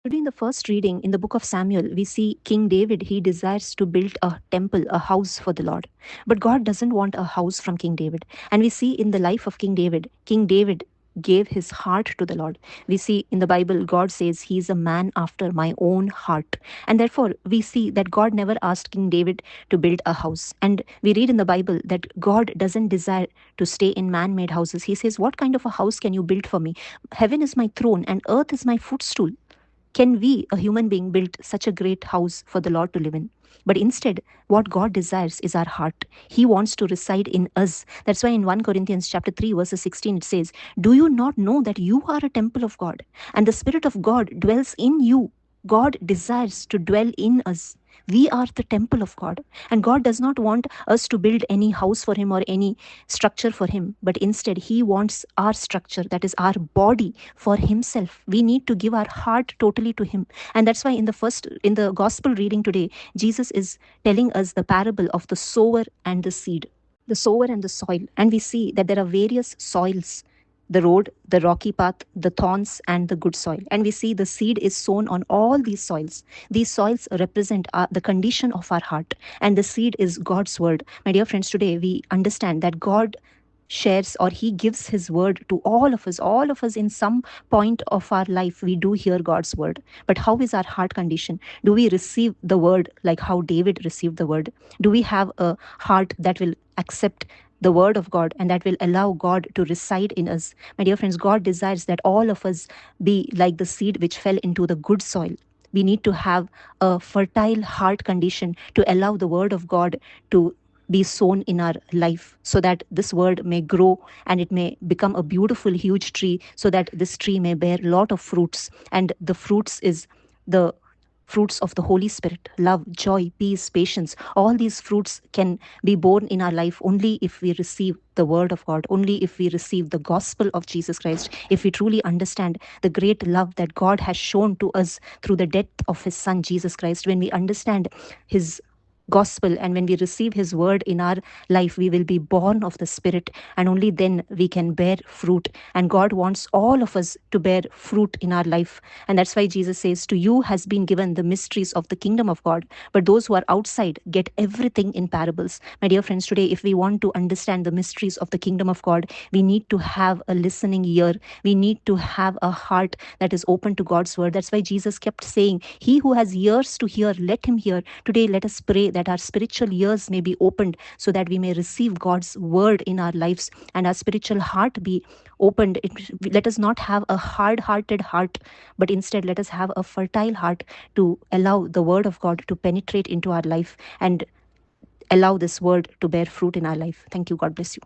Today, in the first reading in the book of Samuel, we see King David. He desires to build a temple, a house for the Lord. But God doesn't want a house from King David. And we see in the life of King David gave his heart to the Lord. We see in the Bible, God says he is a man after my own heart. And therefore, we see that God never asked King David to build a house. And we read in the Bible that God doesn't desire to stay in man made houses. He says, what kind of a house can you build for me? Heaven is my throne and earth is my footstool. Can we, a human being, build such a great house for the Lord to live in? But instead, what God desires is our heart. He wants to reside in us. That's why in 1 Corinthians chapter 3, verses 16, it says, do you not know that you are a temple of God and the Spirit of God dwells in you? God desires to dwell in us. We are the temple of God. And God does not want us to build any house for Him or any structure for Him, but instead, He wants our structure, that is our body, for Himself. We need to give our heart totally to Him. And that's why in the gospel reading today, Jesus is telling us the parable of the sower and the seed, the sower and the soil. And we see that there are various soils: the road, the rocky path, the thorns, and the good soil. And we see the seed is sown on all these soils. These soils represent the condition of our heart, and the seed is God's word. My dear friends, today we understand that God shares, or He gives His word to all of us. All of us, in some point of our life, we do hear God's word. But how is our heart condition? Do we receive the word like how David received the word? Do we have a heart that will accept the word of God and that will allow God to reside in us? My dear friends, God desires that all of us be like the seed which fell into the good soil. We need to have a fertile heart condition to allow the word of God to be sown in our life, so that this word may grow and it may become a beautiful, huge tree, so that this tree may bear a lot of fruits. And the fruits is the fruits of the Holy Spirit: love, joy, peace, patience. All these fruits can be born in our life only if we receive the word of God, only if we receive the gospel of Jesus Christ, if we truly understand the great love that God has shown to us through the death of His Son, Jesus Christ. When we understand His gospel and when we receive His word in our life, we will be born of the Spirit, and only then we can bear fruit. And God wants all of us to bear fruit in our life. And that's why Jesus says, to you has been given the mysteries of the kingdom of God, but those who are outside get everything in parables. My dear friends, today, if we want to understand the mysteries of the kingdom of God, we need to have a listening ear. We need to have a heart that is open to God's word. That's why Jesus kept saying, he who has ears to hear, let him hear. Today, let us pray that our spiritual ears may be opened, so that we may receive God's word in our lives and our spiritual heart be opened. Let us not have a hard-hearted heart, but instead let us have a fertile heart to allow the word of God to penetrate into our life and allow this word to bear fruit in our life. Thank you. God bless you.